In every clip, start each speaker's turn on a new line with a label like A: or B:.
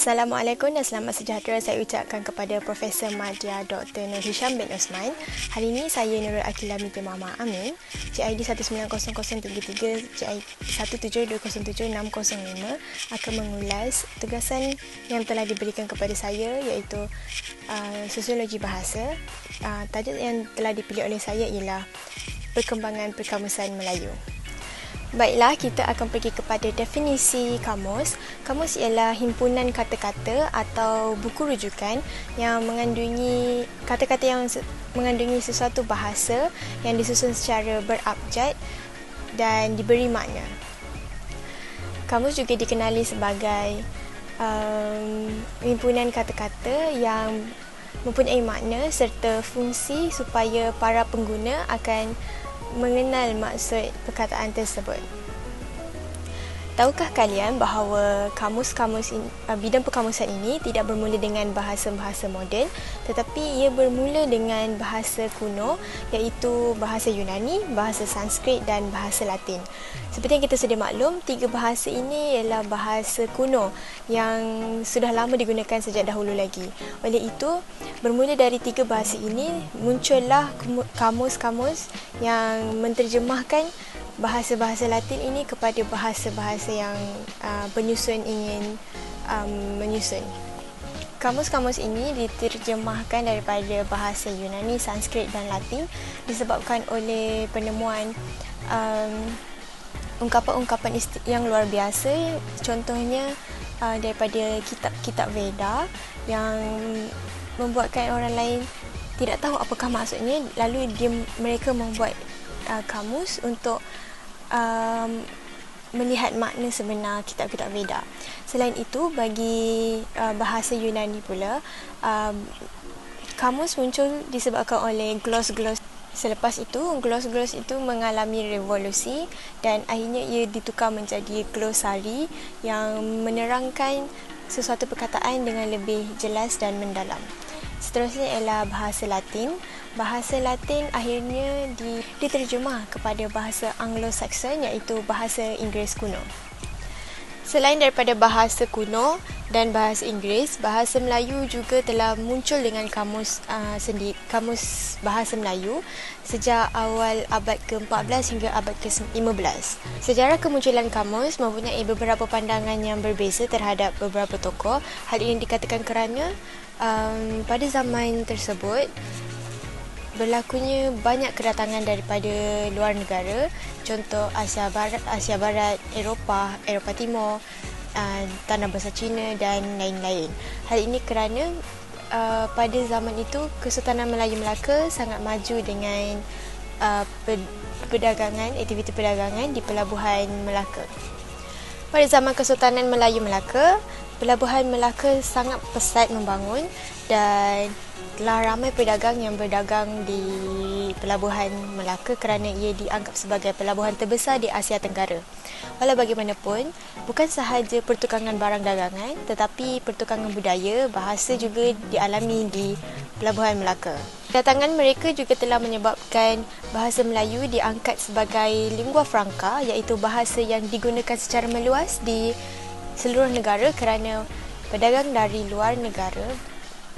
A: Assalamualaikum dan selamat sejahtera saya ucapkan kepada Profesor Madya Dr. Nur Hisham bin Osman. Hari ini saya Nurul Akilah binti Muhammad Amin, CID 190033, CID 17207605 akan mengulas tugasan yang telah diberikan kepada saya iaitu sosiologi bahasa. Tajuk yang telah dipilih oleh saya ialah perkembangan perkamusan Melayu. Baiklah, kita akan pergi kepada definisi kamus. Kamus ialah himpunan kata-kata atau buku rujukan yang mengandungi kata-kata yang mengandungi sesuatu bahasa yang disusun secara berabjad dan diberi makna. Kamus juga dikenali sebagai himpunan kata-kata yang mempunyai makna serta fungsi supaya para pengguna akan mengenal maksud perkataan tersebut. Tahukah kalian bahawa bidang perkamusan ini tidak bermula dengan bahasa-bahasa moden, tetapi ia bermula dengan bahasa kuno iaitu bahasa Yunani, bahasa Sanskrit dan bahasa Latin. Seperti yang kita sedia maklum, tiga bahasa ini ialah bahasa kuno yang sudah lama digunakan sejak dahulu lagi. Oleh itu, bermula dari tiga bahasa ini muncullah kamus-kamus yang menterjemahkan bahasa-bahasa Latin ini kepada bahasa-bahasa yang penyusun ingin menyusun. Kamus-kamus ini diterjemahkan daripada bahasa Yunani, Sanskrit dan Latin disebabkan oleh penemuan ungkapan-ungkapan yang luar biasa, contohnya daripada kitab-kitab Veda yang membuatkan orang lain tidak tahu apakah maksudnya, lalu mereka membuat kamus untuk melihat makna sebenar kitab-kitab Veda. Selain itu, bagi bahasa Yunani pula, kamus muncul disebabkan oleh gloss-gloss. Selepas itu, gloss-gloss itu mengalami revolusi dan akhirnya ia ditukar menjadi glosari yang menerangkan sesuatu perkataan dengan lebih jelas dan mendalam. Seterusnya ialah bahasa Latin. Bahasa Latin akhirnya diterjemah kepada bahasa Anglo-Saxon iaitu bahasa Inggeris kuno. Selain daripada bahasa kuno dan bahasa Inggeris, bahasa Melayu juga telah muncul dengan kamus bahasa Melayu sejak awal abad ke-14 hingga abad ke-15. Sejarah kemunculan kamus mempunyai beberapa pandangan yang berbeza terhadap beberapa tokoh. Hal ini dikatakan kerana pada zaman tersebut berlakunya banyak kedatangan daripada luar negara, contoh Asia Barat, Eropah Timur, Tanah Besar Cina dan lain-lain. Hal ini kerana pada zaman itu Kesultanan Melayu Melaka sangat maju dengan aktiviti perdagangan di Pelabuhan Melaka. Pada zaman Kesultanan Melayu Melaka, Pelabuhan Melaka sangat pesat membangun dan telah ramai pedagang yang berdagang di Pelabuhan Melaka kerana ia dianggap sebagai pelabuhan terbesar di Asia Tenggara. Walau bagaimanapun, bukan sahaja pertukangan barang dagangan tetapi pertukangan budaya, bahasa juga dialami di Pelabuhan Melaka. Kedatangan mereka juga telah menyebabkan bahasa Melayu diangkat sebagai lingua franca iaitu bahasa yang digunakan secara meluas di seluruh negara kerana pedagang dari luar negara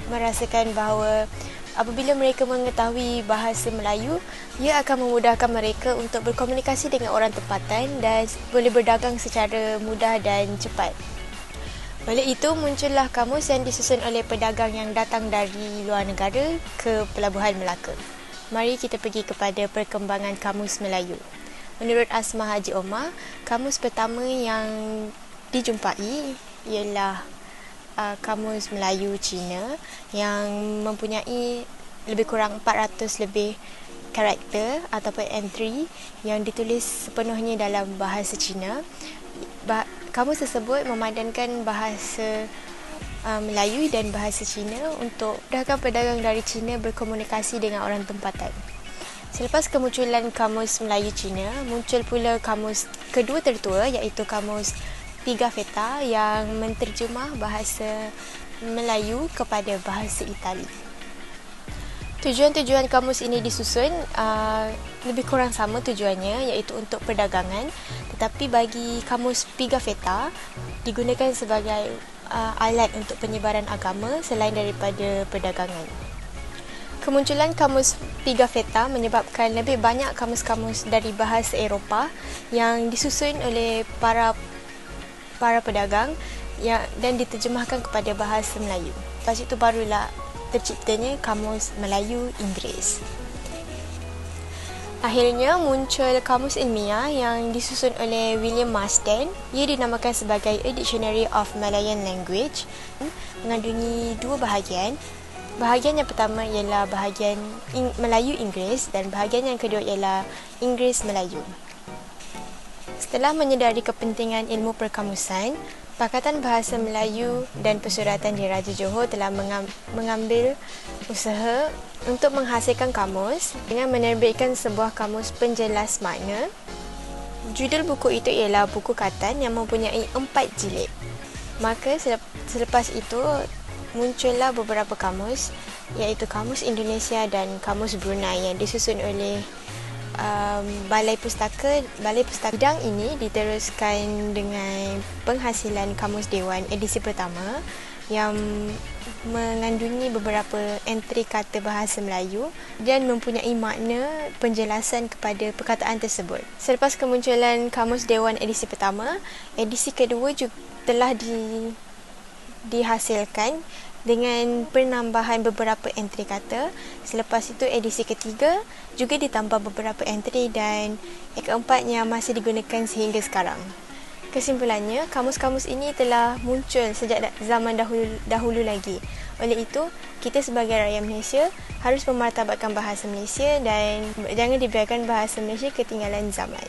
A: merasakan bahawa apabila mereka mengetahui bahasa Melayu, ia akan memudahkan mereka untuk berkomunikasi dengan orang tempatan dan boleh berdagang secara mudah dan cepat. Oleh itu, muncullah kamus yang disusun oleh pedagang yang datang dari luar negara ke Pelabuhan Melaka. Mari kita pergi kepada perkembangan kamus Melayu. Menurut Asma Haji Omar, kamus pertama yang dijumpai ialah kamus Melayu Cina yang mempunyai lebih kurang 400 lebih karakter ataupun entry yang ditulis sepenuhnya dalam bahasa Cina. Kamus tersebut memadankan bahasa Melayu dan bahasa Cina untuk mudahkan pedagang dari Cina berkomunikasi dengan orang tempatan. Selepas kemunculan kamus Melayu Cina, muncul pula kamus kedua tertua iaitu kamus Pigafetta yang menterjemah bahasa Melayu kepada bahasa Itali. Tujuan-tujuan kamus ini disusun lebih kurang sama tujuannya iaitu untuk perdagangan, tetapi bagi kamus Pigafetta digunakan sebagai alat untuk penyebaran agama selain daripada perdagangan. Kemunculan kamus Pigafetta menyebabkan lebih banyak kamus-kamus dari bahasa Eropah yang disusun oleh para pedagang dan diterjemahkan kepada bahasa Melayu. Lepas itu barulah terciptanya kamus Melayu Inggeris. Akhirnya muncul kamus ilmiah yang disusun oleh William Marsden. Ia dinamakan sebagai A Dictionary of Malayan Language, mengandungi dua bahagian. Bahagian yang pertama ialah bahagian Melayu Inggeris dan bahagian yang kedua ialah Inggeris Melayu. Setelah menyedari kepentingan ilmu perkamusan, Pakatan Bahasa Melayu dan Persuratan di Raja Johor telah mengambil usaha untuk menghasilkan kamus dengan menerbitkan sebuah kamus penjelas makna. Judul buku itu ialah Buku Katan yang mempunyai 4 jilid. Maka selepas itu muncullah beberapa kamus, iaitu Kamus Indonesia dan Kamus Brunei yang disusun oleh Balai Pustaka. Bidang ini diteruskan dengan penghasilan Kamus Dewan edisi pertama yang mengandungi beberapa entry kata bahasa Melayu dan mempunyai makna penjelasan kepada perkataan tersebut. Selepas kemunculan Kamus Dewan edisi pertama, edisi kedua juga telah dihasilkan dengan penambahan beberapa entry kata. Selepas itu edisi ketiga juga ditambah beberapa entry dan keempatnya masih digunakan sehingga sekarang. Kesimpulannya, kamus-kamus ini telah muncul sejak zaman dahulu lagi. Oleh itu, kita sebagai rakyat Malaysia harus memartabatkan bahasa Malaysia dan jangan dibiarkan bahasa Malaysia ketinggalan zaman.